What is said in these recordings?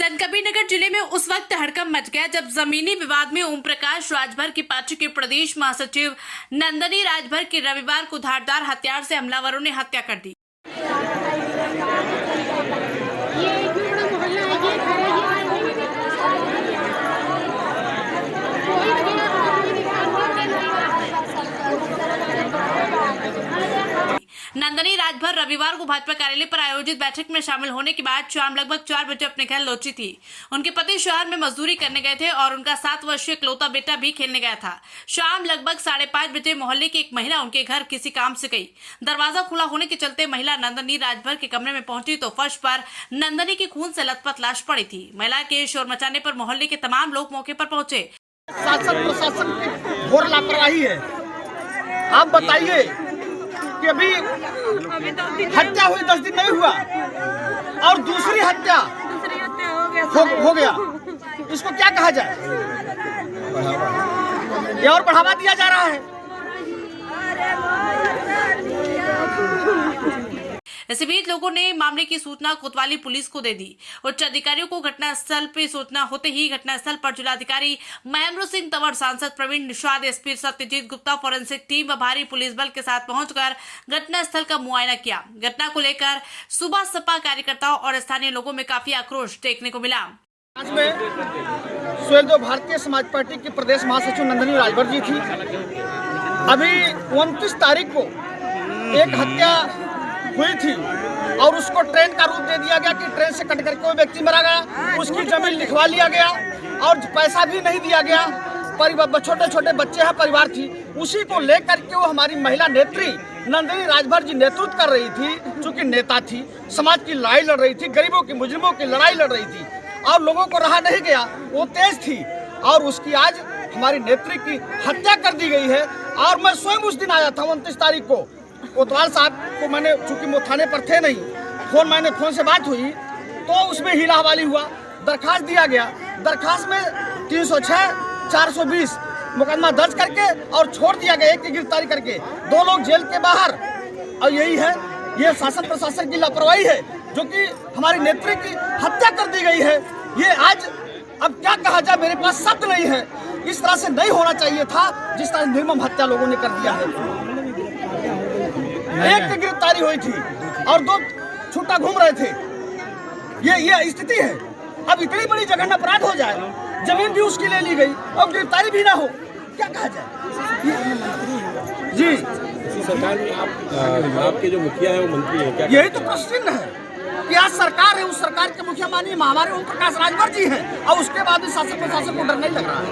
संतकबीरनगर जिले में उस वक्त हड़कंप मच गया जब जमीनी विवाद में ओम प्रकाश राजभर की पार्टी के प्रदेश महासचिव नंदनी राजभर की रविवार को धारदार हथियार से हमलावरों ने हत्या कर दी। नंदनी राजभर रविवार को भाजपा कार्यालय पर आयोजित बैठक में शामिल होने के बाद शाम लगभग 4 बजे अपने घर लौटी थी। उनके पति शहर में मजदूरी करने गए थे और उनका 7 वर्षीय इकलौता बेटा भी खेलने गया था। शाम लगभग 5:30 बजे मोहल्ले की एक महिला उनके घर किसी काम से गई। दरवाजा खुला होने के चलते महिला नंदनी राजभर के कमरे में पहुंची तो फर्श पर नंदनी की खून से लथपथ लाश पड़ी थी। महिला के शोर मचाने पर मोहल्ले के तमाम लोग मौके पर पहुंचे। शासन प्रशासन की घोर लापरवाही है। आप बताइए कि अभी हत्या हुई 10 दिन नहीं हुआ और दूसरी हत्या हो गया। इसको क्या कहा जाए? ये और बढ़ावा दिया जा रहा है। इसी बीच लोगों ने मामले की सूचना कोतवाली पुलिस को दे दी। उच्च अधिकारियों को घटनास्थल पर सूचना होते ही घटनास्थल पर जिलाधिकारी महेंद्र सिंह तंवर, सांसद Praveen Nishad, SP Satyajit Gupta, forensic team व भारी पुलिस बल के साथ पहुंचकर घटनास्थल का मुआयना किया। घटना को लेकर सुबह सपा कार्यकर्ताओं और स्थानीय लोगों में काफी आक्रोश देखने को मिला। आज में स्वयं भारतीय समाज पार्टी की प्रदेश महासचिव नंदनी राजभर जी थी। अभी 29 तारीख को एक हत्या हुई थी और उसको ट्रेन का रूप दे दिया गया कि ट्रेन से कट करके कोई व्यक्ति मरा गया, उसकी जमीन लिखवा लिया गया और पैसा भी नहीं दिया गया। परिवार छोटे छोटे बच्चे हैं, परिवार थी, उसी को लेकर के वो हमारी महिला नेत्री नंदनी राजभर जी नेतृत्व कर रही थी। चूंकि नेता थी, समाज की लड़ाई लड़ रही थी, गरीबों की मुजरिमों की लड़ाई लड़ रही थी और लोगों को रहा नहीं गया, वो तेज थी और उसकी आज हमारी नेत्री की हत्या कर दी गई है। और मैं स्वयं उस दिन आया था 29 तारीख को। कोतवाल साहब को मैंने, चूंकि वो थाने पर थे नहीं, फोन से बात हुई तो उसमें हीला हवाली हुआ, दरखास्त दिया गया। दरखास्त में 306, 420 मुकदमा दर्ज करके और छोड़ दिया गया, एक की गिरफ्तारी करके 2 लोग जेल के बाहर। और यही है, ये शासन प्रशासन की लापरवाही है जो कि हमारी नेत्री की हत्या कर दी गई है। ये आज अब क्या कहा जाए, मेरे पास शब्द नहीं है। इस तरह से नहीं होना चाहिए था जिस तरह निर्मम हत्या लोगों ने कर दिया है। एक की गिरफ्तारी हुई थी और 2 छूटा घूम रहे थे। ये स्थिति है। अब इतनी बड़ी जघन्य अपराध हो जाए, जमीन भी उसकी ले ली गई और गिरफ्तारी भी ना हो, क्या कहा जाए? जी सरकार में आपके जो मुखिया है वो मंत्री है क्या? यही तो प्रश्न है कि आज सरकार है, उस सरकार के मुखिया माननीय हमारे ओम प्रकाश राजभर जी हैं और उसके बाद भी शासन प्रशासन को डर नहीं लग रहा है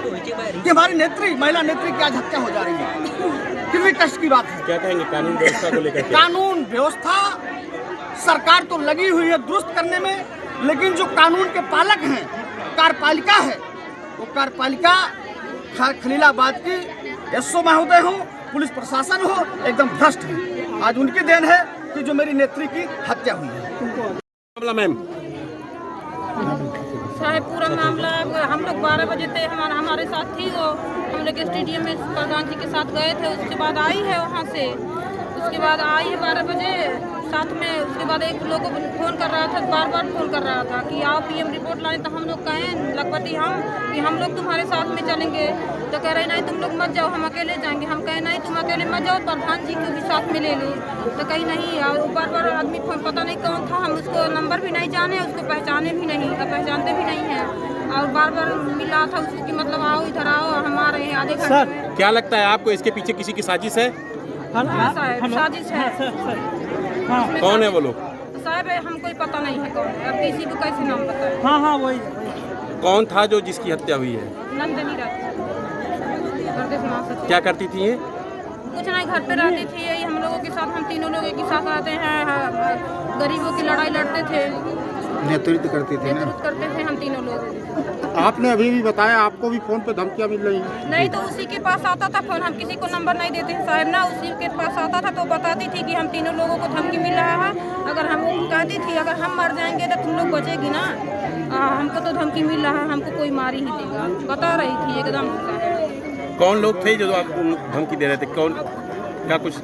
कि हमारी नेत्री, महिला नेत्री की आज हत्या हो जा रही है। कितनी कष्ट की बात है। क्या कहेंगे कानून व्यवस्था को लेकर? कानून व्यवस्था सरकार तो लगी हुई है दुरुस्त करने में, लेकिन जो कानून के पालक हैं, कार्यपालिका है, वो कार्यपालिका खलीलाबाद की एसओ महोदय हो, पुलिस प्रशासन हो, एकदम भ्रष्ट है। आज उनकी देन है कि जो मेरी नेत्री की हत्या हुई है। मैम साहब पूरा मामला हम लोग 12 बजे थे, हमारे साथ थी वो, हम लोग स्टेडियम में प्रधान जी के साथ गए थे। उसके बाद आई है वहाँ से, उसके बाद आई है 12 बजे साथ में। उसके बाद एक लोग को फ़ोन कर रहा था, बार फोन कर रहा था कि आओ पीएम रिपोर्ट लाएं। तो हम लोग कहें लखपति कि हम लोग तुम्हारे साथ में चलेंगे। तो कह रहे नहीं तुम लोग मत जाओ, हम अकेले जाएंगे। हम कहे नहीं तुम अकेले मत जाओ, प्रधान जी को भी साथ में ले लो। तो कहीं नहीं, और बार आदमी पता नहीं कौन था, हम उसको नंबर भी नहीं जाने, उसको पहचाने भी नहीं, पहचानते भी नहीं है। और बार मिला था उसको कि मतलब आओ इधर आओ, हम आ रहे हैं आधे घंटे में। क्या लगता है आपको इसके पीछे किसी की साजिश है? साजिश है। कौन है वो लोग? साहब हमको पता नहीं है कौन है, अब किसी को कैसे नाम बताए। हाँ वही। कौन था जो जिसकी हत्या हुई है? नंदनी राजभर, प्रदेश महासचिव। क्या करती थी ये? कुछ नहीं, घर पे रहती थी। यही हम लोगों के साथ, हम तीनों लोग एक ही साथ रहते हैं, गरीबों की लड़ाई लड़ते थे, नेतृत्व करते थे हम तीनों लोग। आपने अभी भी बताया आपको भी फोन पे धमकियां मिल रही हैं। नहीं तो उसी के पास आता था फोन, हम किसी को नंबर नहीं देते हैं साहब ना। उसी के पास आता था तो बताती थी कि हम तीनों लोगों को धमकी मिल रहा है। अगर हम कहती थी अगर हम मर जाएंगे तो तुम लोग बचेगी ना, हमको तो धमकी मिल रहा है, हमको कोई मार ही देगा, बता रही थी एकदम। कौन लोग थे जो आपको धमकी दे रहे थे? कौन, क्या कुछ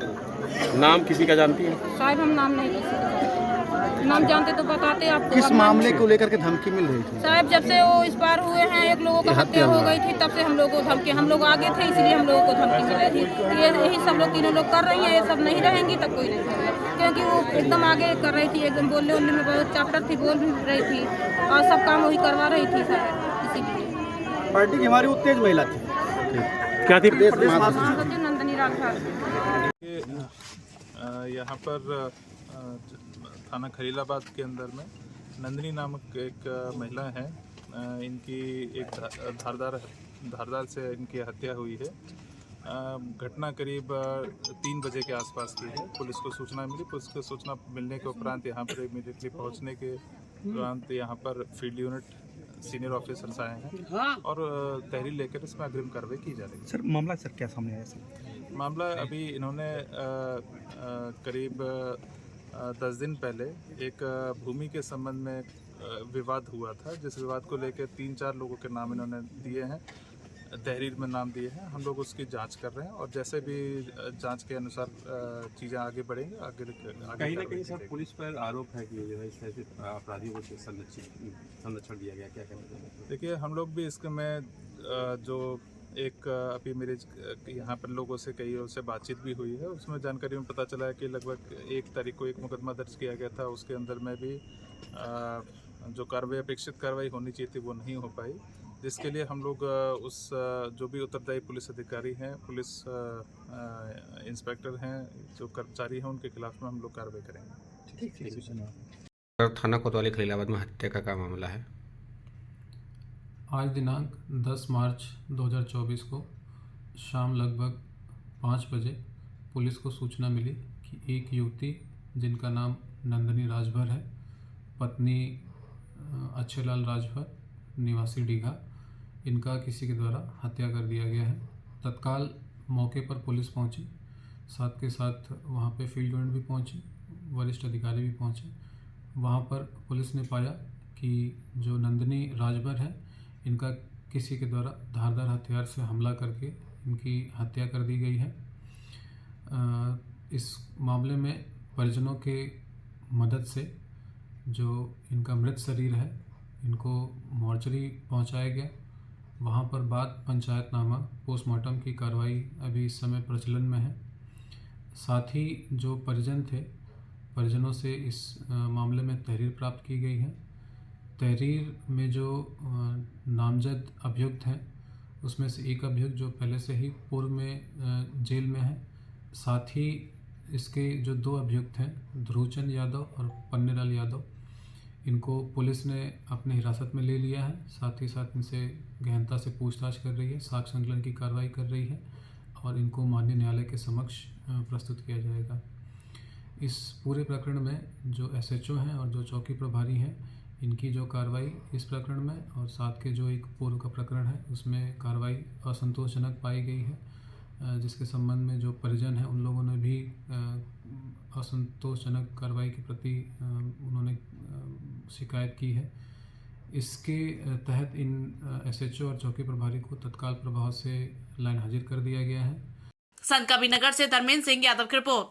नाम किसी का जानती है? साहब हम नाम नहीं किसी नाम जानते तो बताते आपको। किस मामले को लेकर के धमकी मिल रही थी? साहब जब से वो इस बार हुए हैं, एक लोगों का हत्या हो गई थी, तब से हम लोगों को धमकी, हम लोग आगे थे इसलिए हम लोगों को धमकी मिल रही थी। ये यही सब लोग तीनों लोग कर रही हैं, ये सब नहीं रहेंगी तब कोई नहीं करेगा, क्योंकि वो एकदम आगे कर रही थी, एकदम बोलने उलने में बहुत चैप्टर थी, बोल भी रही थी और सब काम वही करवा रही थी सर। इसीलिए पार्टी की हमारी उत्तेज महिला थी। क्या थी? महासचिव नंदनी राजभर। यहाँ पर थाना खलीलाबाद के अंदर में नंदिनी नामक एक महिला है। इनकी एक धारदार से इनकी हत्या हुई है। घटना करीब 3 बजे के आसपास की है। पुलिस को सूचना मिली। पुलिस को सूचना मिलने के उपरांत यहाँ पर इमीडिएटली पहुँचने के उपरांत यहाँ पर फील्ड यूनिट सीनियर ऑफिसर्स आए हैं और तहरीर लेकर इसमें अग्रिम कार्रवाई की जा रही है। सर मामला सर क्या सामने आया सर? मामला अभी इन्होंने करीब 10 दिन पहले एक भूमि के संबंध में विवाद हुआ था, जिस विवाद को लेकर 3-4 लोगों के नाम इन्होंने दिए हैं, तहरीर में नाम दिए हैं। हम लोग उसकी जांच कर रहे हैं और जैसे भी जांच के अनुसार चीज़ें आगे बढ़ेंगी आगे कहीं ना कहीं सर पुलिस पर आरोप है कि जो है इस तरह से अपराधियों को संरक्षण दिया गया, क्या कहना चाहिए? देखिए, हम लोग भी इसके में जो एक अभी मेरे यहाँ पर लोगों से कई ओर से बातचीत भी हुई है, उसमें जानकारी में पता चला है कि लगभग 1 तारीख को एक मुकदमा दर्ज किया गया था। उसके अंदर में भी जो कार्रवाई अपेक्षित कार्रवाई होनी चाहिए थी वो नहीं हो पाई, जिसके लिए हम लोग उस जो भी उत्तरदायी पुलिस अधिकारी हैं, पुलिस इंस्पेक्टर हैं, जो कर्मचारी हैं, उनके खिलाफ में हम लोग कार्रवाई करेंगे। थाना कोतवाली खलीलाबाद में हत्या का क्या मामला है? आज दिनांक 10 मार्च 2024 को शाम लगभग 5 बजे पुलिस को सूचना मिली कि एक युवती जिनका नाम नंदिनी राजभर है, पत्नी अच्छेलाल राजभर, निवासी डीघा, इनका किसी के द्वारा हत्या कर दिया गया है। तत्काल मौके पर पुलिस पहुंची, साथ के साथ वहां पे फील्ड यूनिट भी पहुंची, वरिष्ठ अधिकारी भी पहुंचे। वहां पर पुलिस ने पाया कि जो नंदिनी राजभर है, इनका किसी के द्वारा धारदार हथियार से हमला करके इनकी हत्या कर दी गई है। इस मामले में परिजनों के मदद से जो इनका मृत शरीर है, इनको मॉर्चरी पहुंचाया गया। वहां पर बाद पंचायतनामा पोस्टमार्टम की कार्रवाई अभी इस समय प्रचलन में है। साथ ही जो परिजन थे, परिजनों से इस मामले में तहरीर प्राप्त की गई है। तहरीर में जो नामजद अभियुक्त हैं, उसमें से एक अभियुक्त जो पहले से ही पूर्व में जेल में है। साथ ही इसके जो 2 अभियुक्त हैं, ध्रुवचंद यादव और पन्नेलाल यादव, इनको पुलिस ने अपने हिरासत में ले लिया है। साथ ही साथ इनसे गहनता से पूछताछ कर रही है, साक्ष्य संकलन की कार्रवाई कर रही है और इनको माननीय न्यायालय के समक्ष प्रस्तुत किया जाएगा। इस पूरे प्रकरण में जो SHO हैं और जो चौकी प्रभारी हैं, इनकी जो कार्रवाई इस प्रकरण में और साथ के जो एक पूर्व का प्रकरण है, उसमें कार्रवाई असंतोषजनक पाई गई है, जिसके संबंध में जो परिजन हैं उन लोगों ने भी असंतोषजनक कार्रवाई के प्रति उन्होंने शिकायत की है। इसके तहत इन SHO और चौकी प्रभारी को तत्काल प्रभाव से लाइन हाजिर कर दिया गया है। संत कबीरनगर से धर्मेंद्र सिंह यादव की रिपोर्ट।